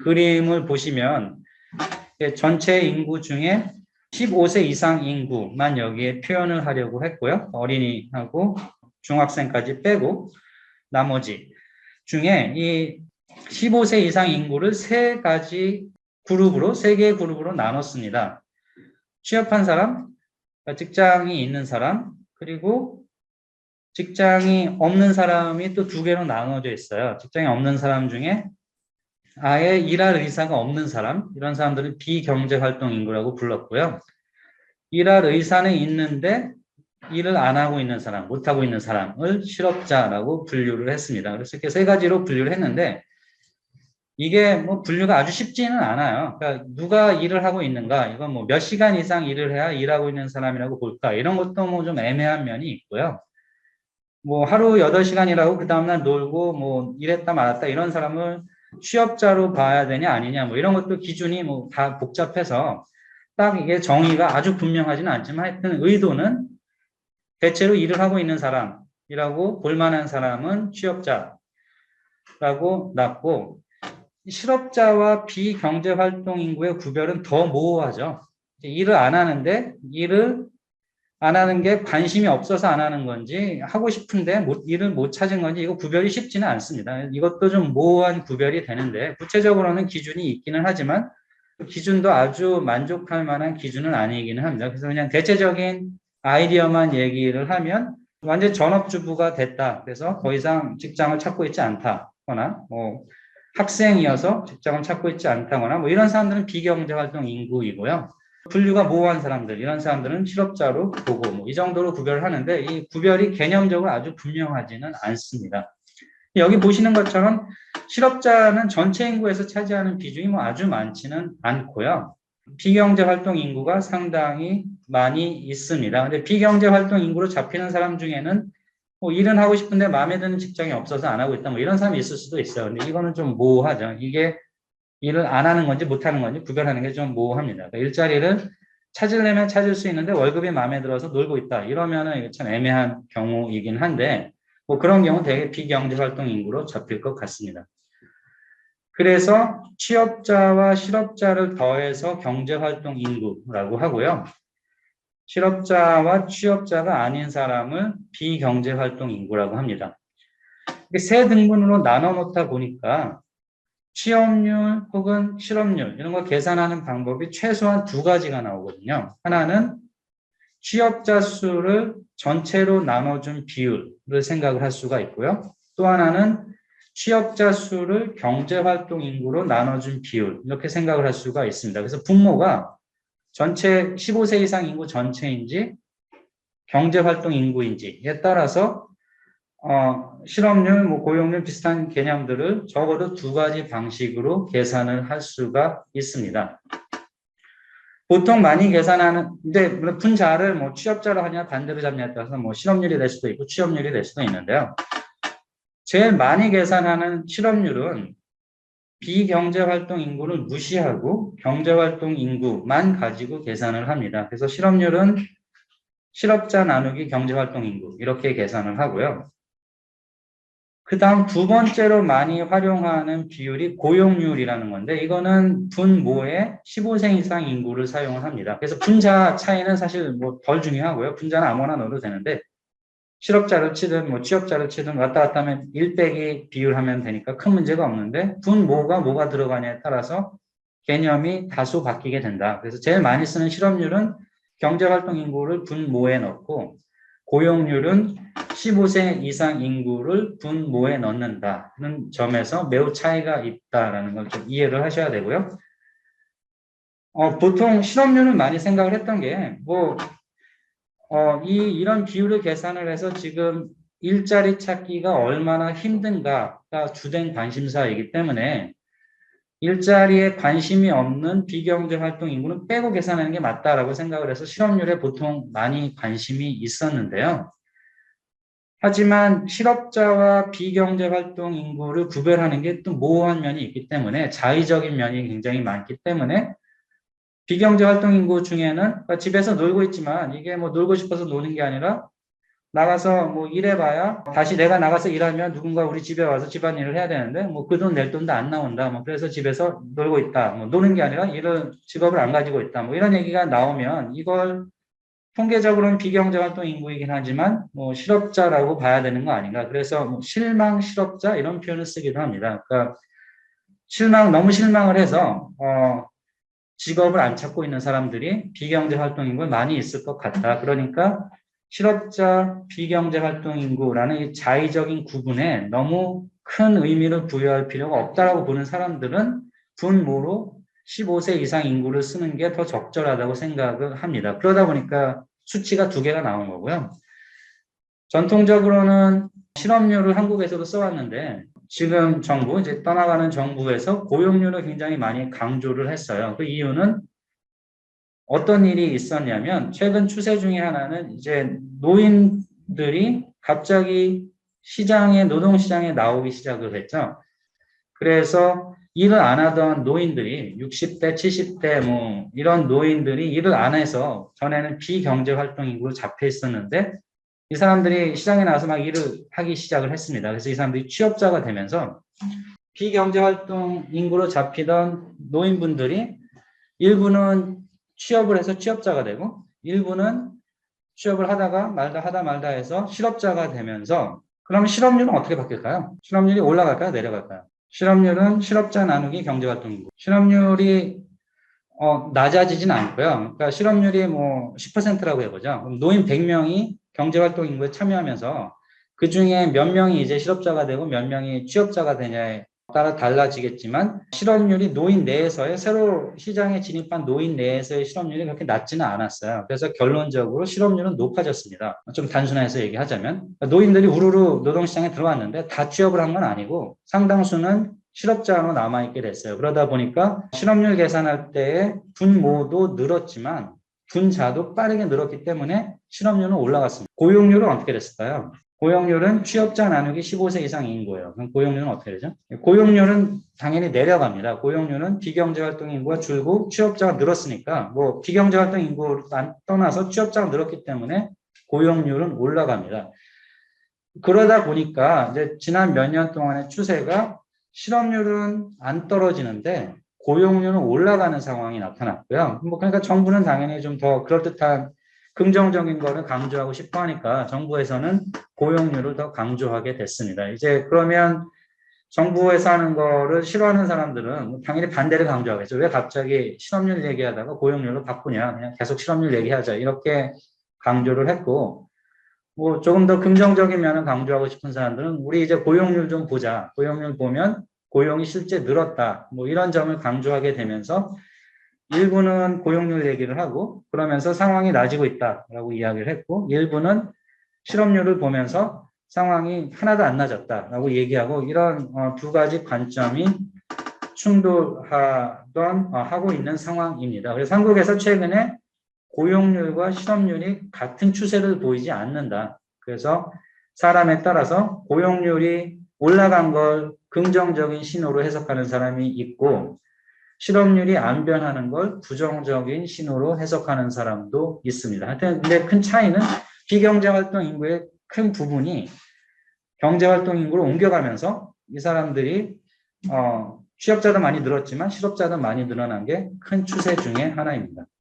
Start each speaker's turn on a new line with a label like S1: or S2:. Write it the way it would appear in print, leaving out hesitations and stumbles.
S1: 그림을 보시면 전체 인구 중에 15세 이상 인구만 여기에 표현을 하려고 했고요. 어린이하고 중학생까지 빼고 나머지 중에 이 15세 이상 인구를 세 개의 그룹으로 나눴습니다. 취업한 사람, 직장이 있는 사람, 그리고 직장이 없는 사람이 또 두 개로 나눠져 있어요. 직장이 없는 사람 중에 아예 일할 의사가 없는 사람, 이런 사람들은 비경제활동 인구라고 불렀고요. 일할 의사는 있는데 일을 안 하고 있는 사람, 못 하고 있는 사람을 실업자라고 분류를 했습니다. 그래서 이렇게 세 가지로 분류를 했는데 이게 뭐 분류가 아주 쉽지는 않아요. 그러니까 누가 일을 하고 있는가, 이건 뭐 몇 시간 이상 일을 해야 일하고 있는 사람이라고 볼까, 이런 것도 뭐 좀 애매한 면이 있고요. 뭐 하루 8시간 일하고 그 다음날 놀고 뭐 일했다 말았다 이런 사람을 취업자로 봐야 되냐 아니냐, 뭐 이런 것도 기준이 뭐 다 복잡해서 딱 이게 정의가 아주 분명하지는 않지만 하여튼 의도는 대체로 일을 하고 있는 사람이라고 볼만한 사람은 취업자라고 놨고, 실업자와 비경제활동 인구의 구별은 더 모호하죠. 일을 안 하는데 일을 안 하는 게 관심이 없어서 안 하는 건지 하고 싶은데 일을 못 찾은 건지 이거 구별이 쉽지는 않습니다. 이것도 좀 모호한 구별이 되는데 구체적으로는 기준이 있기는 하지만 그 기준도 아주 만족할 만한 기준은 아니기는 합니다. 그래서 그냥 대체적인 아이디어만 얘기를 하면 완전 전업주부가 됐다, 그래서 더 이상 직장을 찾고 있지 않다거나 뭐 학생이어서 직장을 찾고 있지 않다거나 뭐 이런 사람들은 비경제활동 인구이고요. 분류가 모호한 사람들, 이런 사람들은 실업자로 보고 뭐 이 정도로 구별을 하는데 이 구별이 개념적으로 아주 분명하지는 않습니다. 여기 보시는 것처럼 실업자는 전체 인구에서 차지하는 비중이 뭐 아주 많지는 않고요. 비경제활동 인구가 상당히 많이 있습니다. 근데 비경제활동 인구로 잡히는 사람 중에는 뭐 일은 하고 싶은데 마음에 드는 직장이 없어서 안 하고 있다, 뭐 이런 사람이 있을 수도 있어요. 근데 이거는 좀 모호하죠. 이게 일을 안 하는 건지 못 하는 건지 구별하는 게 좀 모호합니다. 그러니까 일자리를 찾으려면 찾을 수 있는데 월급이 마음에 들어서 놀고 있다, 이러면은 이게 참 애매한 경우이긴 한데 뭐 그런 경우 되게 비경제활동 인구로 잡힐 것 같습니다. 그래서 취업자와 실업자를 더해서 경제활동 인구라고 하고요. 실업자와 취업자가 아닌 사람을 비경제활동 인구라고 합니다. 세 등분으로 나눠 놓다 보니까 취업률 혹은 실업률 이런 거 계산하는 방법이 최소한 두 가지가 나오거든요. 하나는 취업자 수를 전체로 나눠준 비율을 생각을 할 수가 있고요. 또 하나는 취업자 수를 경제활동 인구로 나눠준 비율, 이렇게 생각을 할 수가 있습니다. 그래서 분모가 전체 15세 이상 인구 전체인지 경제활동 인구인지에 따라서 실업률, 뭐 고용률 비슷한 개념들을 적어도 두 가지 방식으로 계산을 할 수가 있습니다. 보통 많이 계산하는, 근데 분자를 뭐 취업자로 하냐 반대로 잡냐에 따라서 뭐 실업률이 될 수도 있고 취업률이 될 수도 있는데요. 제일 많이 계산하는 실업률은 비경제활동 인구를 무시하고 경제활동 인구만 가지고 계산을 합니다. 그래서 실업률은 실업자 나누기 경제활동 인구 이렇게 계산을 하고요. 그 다음 두 번째로 많이 활용하는 비율이 고용률이라는 건데 이거는 분모에 15세 이상 인구를 사용을 합니다. 그래서 분자 차이는 사실 뭐 덜 중요하고요. 분자는 아무거나 넣어도 되는데 실업자를 치든 뭐 취업자를 치든 왔다 갔다 하면 1 빼기 비율하면 되니까 큰 문제가 없는데 분모가 뭐가 들어가냐에 따라서 개념이 다소 바뀌게 된다. 그래서 제일 많이 쓰는 실업률은 경제활동 인구를 분모에 넣고 고용률은 15세 이상 인구를 분모에 넣는다는 점에서 매우 차이가 있다라는 걸 좀 이해를 하셔야 되고요. 보통 실업률은 많이 생각을 했던 게 이런 비율을 계산을 해서 지금 일자리 찾기가 얼마나 힘든가가 주된 관심사이기 때문에 일자리에 관심이 없는 비경제활동 인구는 빼고 계산하는 게 맞다라고 생각을 해서 실업률에 보통 많이 관심이 있었는데요. 하지만 실업자와 비경제활동 인구를 구별하는 게 또 모호한 면이 있기 때문에 자의적인 면이 굉장히 많기 때문에 비경제활동 인구 중에는 집에서 놀고 있지만 이게 뭐 놀고 싶어서 노는 게 아니라 나가서 뭐 일해봐야 다시 내가 나가서 일하면 누군가 우리 집에 와서 집안일을 해야 되는데 뭐 그 돈 낼 돈도 안 나온다. 뭐 그래서 집에서 놀고 있다. 뭐 노는 게 아니라 일을 직업을 안 가지고 있다. 뭐 이런 얘기가 나오면 이걸 통계적으로는 비경제활동 인구이긴 하지만 뭐 실업자라고 봐야 되는 거 아닌가. 그래서 뭐 실망 실업자 이런 표현을 쓰기도 합니다. 그러니까 너무 실망을 해서 직업을 안 찾고 있는 사람들이 비경제활동 인구에 많이 있을 것 같다. 그러니까 실업자 비경제활동 인구라는 이 자의적인 구분에 너무 큰 의미를 부여할 필요가 없다라고 보는 사람들은 분모로 15세 이상 인구를 쓰는 게 더 적절하다고 생각을 합니다. 그러다 보니까 수치가 두 개가 나온 거고요. 전통적으로는 실업률을 한국에서도 써왔는데 지금 정부, 이제 떠나가는 정부에서 고용률을 굉장히 많이 강조를 했어요. 그 이유는 어떤 일이 있었냐면 최근 추세 중에 하나는 이제 노인들이 갑자기 노동시장에 나오기 시작을 했죠. 그래서 일을 안 하던 노인들이 60대, 70대 뭐 이런 노인들이 일을 안 해서 전에는 비경제활동 인구로 잡혀 있었는데 이 사람들이 시장에 나와서 막 일을 하기 시작을 했습니다. 그래서 이 사람들이 취업자가 되면서 비경제활동 인구로 잡히던 노인분들이 일부는 취업을 해서 취업자가 되고 일부는 취업을 하다가 말다 해서 실업자가 되면서 그럼 실업률은 어떻게 바뀔까요? 실업률이 올라갈까요? 내려갈까요? 실업률은 실업자 나누기 경제활동 인구. 실업률이 낮아지진 않고요. 그러니까 실업률이 뭐 10%라고 해보죠. 그럼 노인 100명이 경제활동 인구에 참여하면서 그 중에 몇 명이 이제 실업자가 되고 몇 명이 취업자가 되냐에 따라 달라지겠지만 실업률이 노인 내에서의 새로 시장에 진입한 노인 내에서의 실업률이 그렇게 낮지는 않았어요. 그래서 결론적으로 실업률은 높아졌습니다. 좀 단순해서 얘기하자면 노인들이 우르르 노동시장에 들어왔는데 다 취업을 한 건 아니고 상당수는 실업자로 남아있게 됐어요. 그러다 보니까 실업률 계산할 때의 분모도 늘었지만 분자도 빠르게 늘었기 때문에 실업률은 올라갔습니다. 고용률은 어떻게 됐을까요? 고용률은 취업자 나누기 15세 이상 인구예요. 그럼 고용률은 어떻게 되죠? 고용률은 당연히 내려갑니다. 고용률은 비경제활동 인구가 줄고 취업자가 늘었으니까 뭐 비경제활동 인구를 떠나서 취업자가 늘었기 때문에 고용률은 올라갑니다. 그러다 보니까 이제 지난 몇 년 동안의 추세가 실업률은 안 떨어지는데 고용률은 올라가는 상황이 나타났고요. 뭐 그러니까 정부는 당연히 좀 더 그럴듯한 긍정적인 거를 강조하고 싶어 하니까 정부에서는 고용률을 더 강조하게 됐습니다. 이제 그러면 정부에서 하는 거를 싫어하는 사람들은 당연히 반대를 강조하겠죠. 왜 갑자기 실업률 얘기하다가 고용률로 바꾸냐. 그냥 계속 실업률 얘기하자. 이렇게 강조를 했고 뭐 조금 더 긍정적인 면을 강조하고 싶은 사람들은 우리 이제 고용률 좀 보자. 고용률 보면 고용이 실제 늘었다. 뭐 이런 점을 강조하게 되면서 일부는 고용률 얘기를 하고 그러면서 상황이 나아지고 있다라고 이야기를 했고 일부는 실업률을 보면서 상황이 하나도 안 나아졌다라고 얘기하고 이런 두 가지 관점이 충돌하던 하고 있는 상황입니다. 그래서 한국에서 최근에 고용률과 실업률이 같은 추세를 보이지 않는다. 그래서 사람에 따라서 고용률이 올라간 걸 긍정적인 신호로 해석하는 사람이 있고 실업률이 안 변하는 걸 부정적인 신호로 해석하는 사람도 있습니다. 하여튼 근데 큰 차이는 비경제활동 인구의 큰 부분이 경제활동 인구로 옮겨가면서 이 사람들이 취업자도 많이 늘었지만 실업자도 많이 늘어난 게 큰 추세 중에 하나입니다.